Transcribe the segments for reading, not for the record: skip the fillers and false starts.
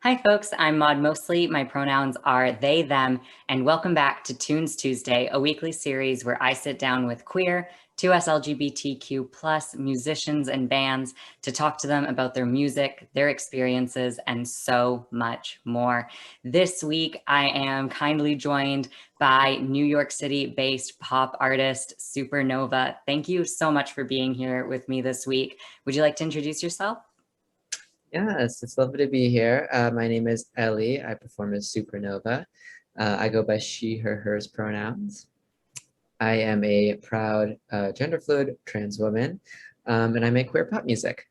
Hi, folks. I'm Maud Mosley. My pronouns are they, them, and welcome back to Tunes Tuesday, a weekly series where I sit down with queer, 2S LGBTQ plus musicians and bands to talk to them about their music, their experiences, and so much more. This week, I am kindly joined by New York City-based pop artist SuperKnova. Thank you so much for being here with me this week. Would you like to introduce yourself? Yes, it's lovely to be here. My name is Ellie. I perform as SuperKnova. I go by she, her, hers pronouns. I am a proud gender fluid trans woman, and I make queer pop music.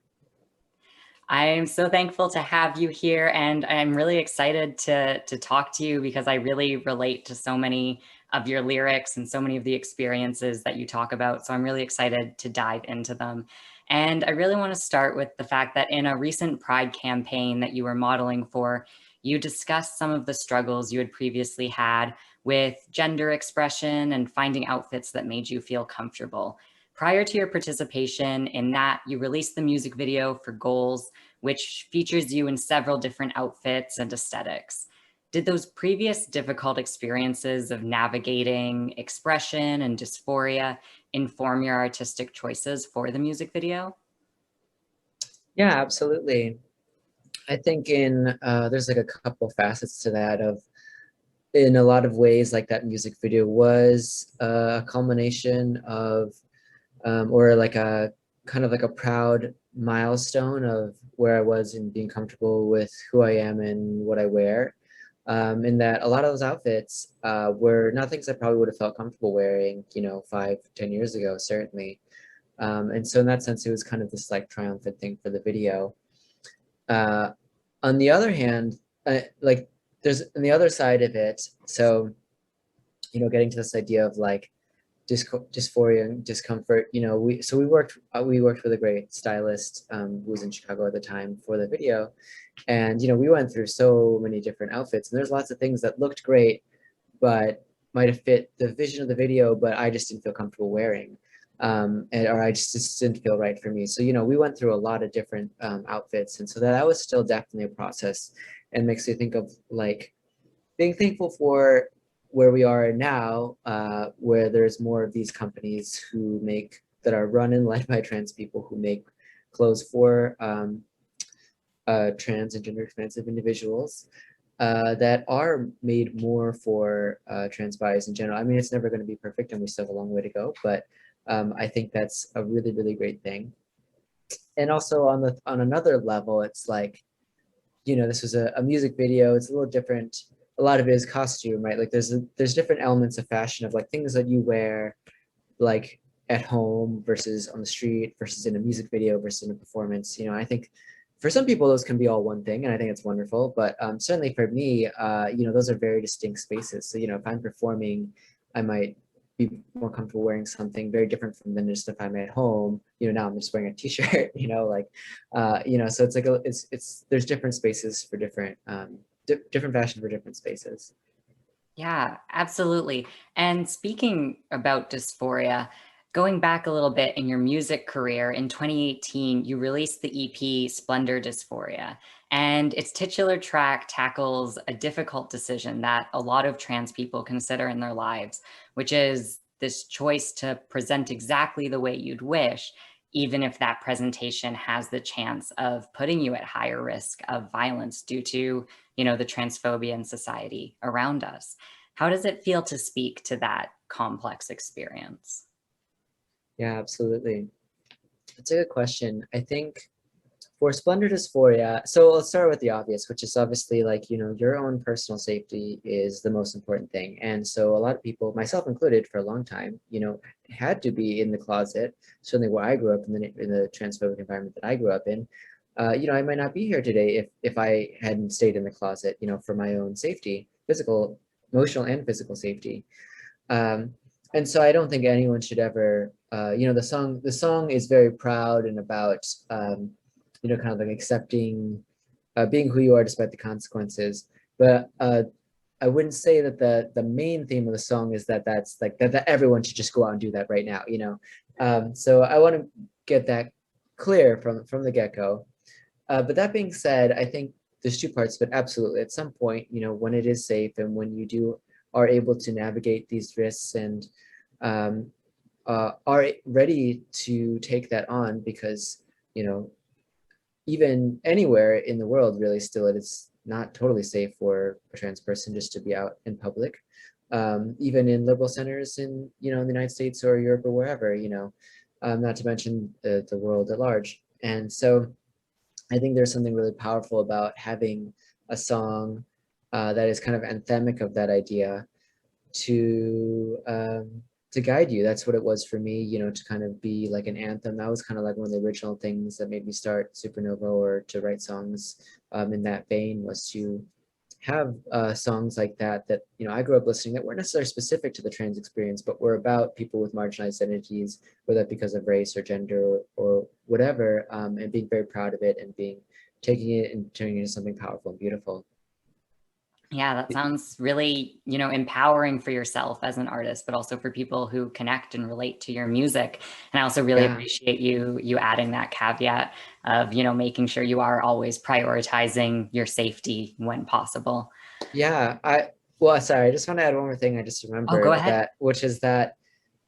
I'm so thankful to have you here, and I'm really excited to talk to you because I really relate to so many of your lyrics and so many of the experiences that you talk about. So I'm really excited to dive into them. And I really want to start with the fact that in a recent Pride campaign that you were modeling for, you discussed some of the struggles you had previously had with gender expression and finding outfits that made you feel comfortable. Prior to your participation in that, you released the music video for Goals, which features you in several different outfits and aesthetics. Did those previous difficult experiences of navigating expression and dysphoria inform your artistic choices for the music video? Yeah, absolutely. I think there's like a couple facets to that of in a lot of ways, like that music video was a culmination of or like a kind of like a proud milestone of where I was in being comfortable with who I am and what I wear. In that a lot of those outfits were not things I probably would have felt comfortable wearing, 5, 10 years ago, certainly. And so in that sense, it was kind of this like triumphant thing for the video. Uh, on the other hand, like there's on the other side of it, so getting to this idea of like dysphoria and discomfort. We worked with a great stylist who was in Chicago at the time for the video, and we went through so many different outfits, and there's lots of things that looked great, but might have fit the vision of the video, but I just didn't feel comfortable wearing. Or I just didn't feel right for me. So, we went through a lot of different outfits. And so that was still definitely a process and makes me think of like being thankful for where we are now, where there's more of these companies that are run and led by trans people who make clothes for trans and gender expansive individuals that are made more for trans bodies in general. I mean, it's never going to be perfect and we still have a long way to go, but I think that's a really, really great thing. And also on another level, it's like, this was a music video. It's a little different. A lot of it is costume, right? Like there's different elements of fashion of like things that you wear like at home versus on the street versus in a music video versus in a performance. I think for some people those can be all one thing, and I think it's wonderful. But certainly for me, those are very distinct spaces. So if I'm performing, I might be more comfortable wearing something very different from than just if I'm at home. Now I'm just wearing a t-shirt. So it's like there's different spaces for different different fashion for different spaces. Yeah, absolutely. And speaking about dysphoria, going back a little bit in your music career, in 2018, you released the EP Splendor Dysphoria. And its titular track tackles a difficult decision that a lot of trans people consider in their lives, which is this choice to present exactly the way you'd wish, even if that presentation has the chance of putting you at higher risk of violence due to, the transphobia in society around us. How does it feel to speak to that complex experience? Yeah, absolutely. That's a good question. I think for splendor dysphoria, so let's start with the obvious, which is obviously like, your own personal safety is the most important thing. And so a lot of people, myself included, for a long time, had to be in the closet, certainly where I grew up in the transphobic environment that I grew up in. I might not be here today if I hadn't stayed in the closet, for my own safety, physical, emotional and physical safety. And so I don't think anyone should ever, the song is very proud and about, kind of like accepting, being who you are despite the consequences. But I wouldn't say that the main theme of the song is that's like that everyone should just go out and do that right now. So I want to get that clear from the get-go. But that being said, I think there's two parts, but absolutely at some point, when it is safe and when you do are able to navigate these risks and um, are ready to take that on because, you know, even anywhere in the world, really, still it's not totally safe for a trans person just to be out in public. Even in liberal centers in, in the United States or Europe or wherever, not to mention the world at large. And so I think there's something really powerful about having a song that is kind of anthemic of that idea to to guide you. That's what it was for me, to kind of be like an anthem. That was kind of like one of the original things that made me start SuperKnova or to write songs in that vein, was to have songs like that I grew up listening that weren't necessarily specific to the trans experience, but were about people with marginalized identities, whether that because of race or gender or whatever, and being very proud of it and being taking it and turning it into something powerful and beautiful. Yeah, that sounds really, empowering for yourself as an artist, but also for people who connect and relate to your music. And I also really Yeah. appreciate you adding that caveat of, making sure you are always prioritizing your safety when possible. Yeah, well, sorry, I just want to add one more thing I just Oh, go remembered, ahead. which is that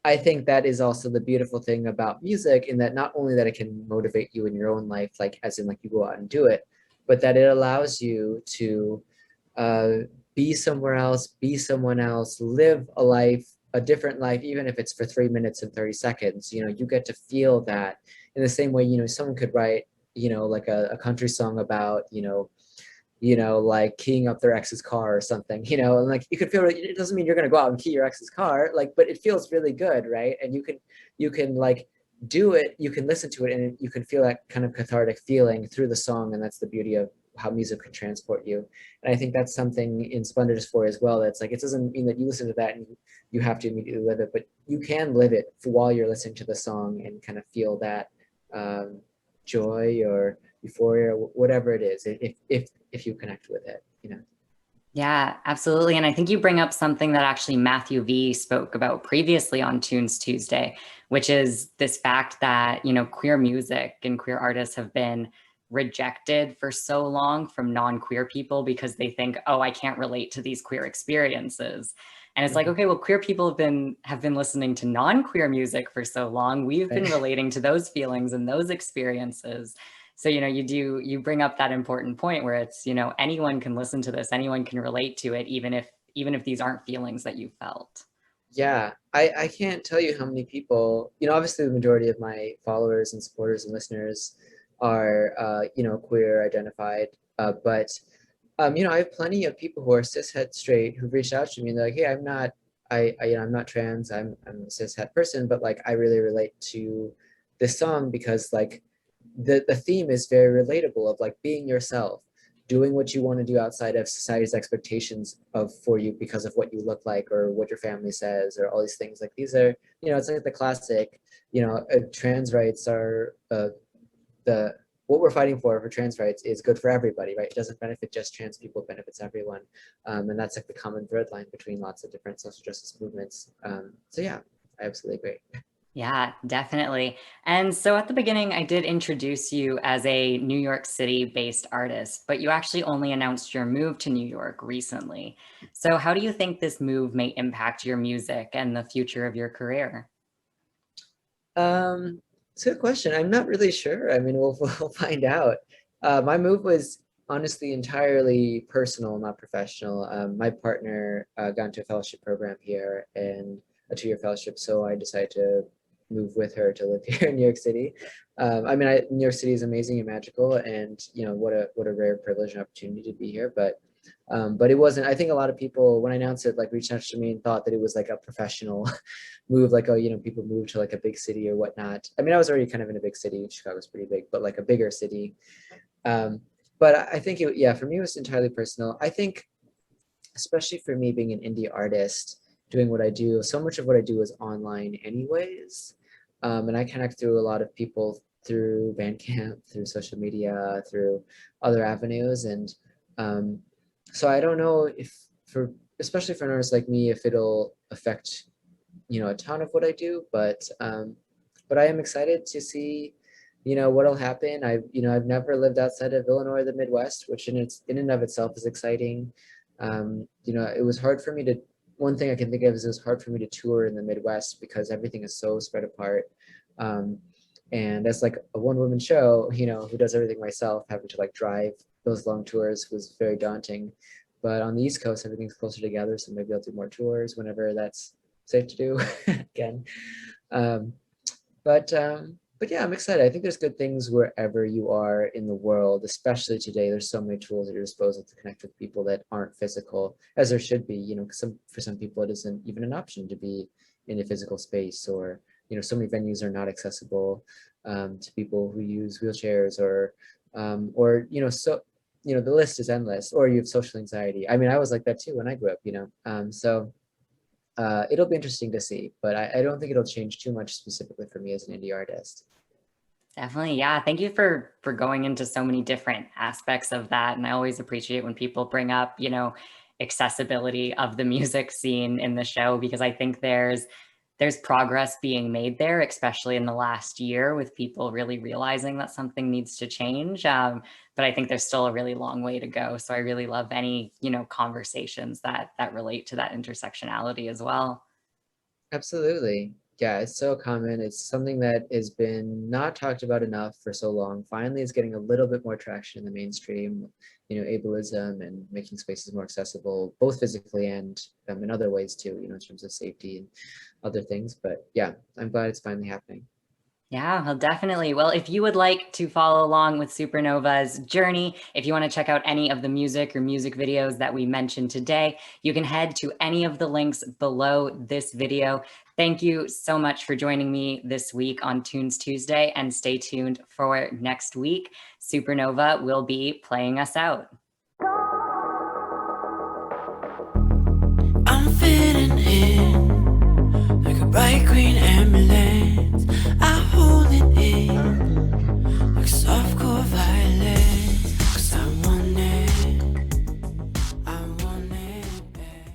I think that is also the beautiful thing about music, in that not only that it can motivate you in your own life, like as in like you go out and do it, but that it allows you to uh, be somewhere else, be someone else, live a life, a different life, even if it's for 3 minutes and 30 seconds. You get to feel that in the same way, someone could write, like a country song about, like keying up their ex's car or something, and like you could feel it doesn't mean you're going to go out and key your ex's car, like, but it feels really good, right? And you can like do it, you can listen to it, and you can feel that kind of cathartic feeling through the song, and that's the beauty of how music can transport you. And I think that's something in Splendor Dysphoria as well. That's like, it doesn't mean that you listen to that and you have to immediately live it, but you can live it while you're listening to the song and kind of feel that um, joy or euphoria, whatever it is, if you connect with it. Yeah, absolutely. And I think you bring up something that actually Matthew V spoke about previously on Tunes Tuesday, which is this fact that, queer music and queer artists have been rejected for so long from non-queer people because they think, oh, I can't relate to these queer experiences. And it's like, Mhm. okay, well, queer people have been listening to non-queer music for so long. We've been Right. relating to those feelings and those experiences. So, you bring up that important point where it's, anyone can listen to this, anyone can relate to it, even if these aren't feelings that you felt. Yeah, I can't tell you how many people, obviously the majority of my followers and supporters and listeners are, queer identified, but I have plenty of people who are cishet straight who've reached out to me and they're like, hey, I'm not, I'm not trans, I'm a cishet person, but like I really relate to this song because like the theme is very relatable, of like being yourself, doing what you want to do outside of society's expectations of for you because of what you look like or what your family says or all these things. Like these are, it's like the classic, trans rights are the what we're fighting for trans rights is good for everybody, right? It doesn't benefit just trans people, it benefits everyone. And that's like the common thread line between lots of different social justice movements. So yeah, I absolutely agree. Yeah, definitely. And so at the beginning, I did introduce you as a New York City based artist, but you actually only announced your move to New York recently. So how do you think this move may impact your music and the future of your career? It's a good question. I'm not really sure. I mean, we'll find out. My move was honestly entirely personal, not professional. My partner got into a fellowship program here and a 2-year fellowship, so I decided to move with her to live here in New York City. I mean, New York City is amazing and magical, and what a rare privilege and opportunity to be here. But it wasn't. I think a lot of people, when I announced it, like reached out to me and thought that it was like a professional move, like, oh, people move to like a big city or whatnot. I mean, I was already kind of in a big city. Chicago's pretty big, but like a bigger city. Um, but I think yeah, for me, it was entirely personal. I think, especially for me being an indie artist, doing what I do, so much of what I do is online anyways. And I connect through a lot of people through Bandcamp, through social media, through other avenues. And um, so I don't know if especially for an artist like me, if it'll affect a ton of what I do, but I am excited to see what'll happen. I've never lived outside of Illinois or the Midwest, which in and of itself is exciting. It was hard for me to, one thing I can think of is it was hard for me to tour in the Midwest because everything is so spread apart. Um, and as like a one-woman show, who does everything myself, having to like drive those long tours was very daunting. But on the East Coast, everything's closer together, so maybe I'll do more tours whenever that's safe to do again. Um, but yeah, I'm excited. I think there's good things wherever you are in the world, especially today. There's so many tools at your disposal to connect with people that aren't physical, as there should be. 'Cause for some people, it isn't even an option to be in a physical space, or so many venues are not accessible to people who use wheelchairs, or the list is endless. Or you have social anxiety. I mean, I was like that too when I grew up. It'll be interesting to see, but I don't think it'll change too much specifically for me as an indie artist. Definitely. Yeah. Thank you for going into so many different aspects of that. And I always appreciate when people bring up, accessibility of the music scene in the show, because I think there's progress being made there, especially in the last year, with people really realizing that something needs to change. But I think there's still a really long way to go. So I really love any, conversations that relate to that intersectionality as well. Absolutely. Yeah, it's so common. It's something that has been not talked about enough for so long. Finally, it's getting a little bit more traction in the mainstream, ableism and making spaces more accessible, both physically and in other ways too, in terms of safety and other things. But yeah, I'm glad it's finally happening. Yeah, well, definitely. Well, if you would like to follow along with SuperKnova's journey, if you want to check out any of the music or music videos that we mentioned today, you can head to any of the links below this video. Thank you so much for joining me this week on Tunes Tuesday, and stay tuned for next week. SuperKnova will be playing us out.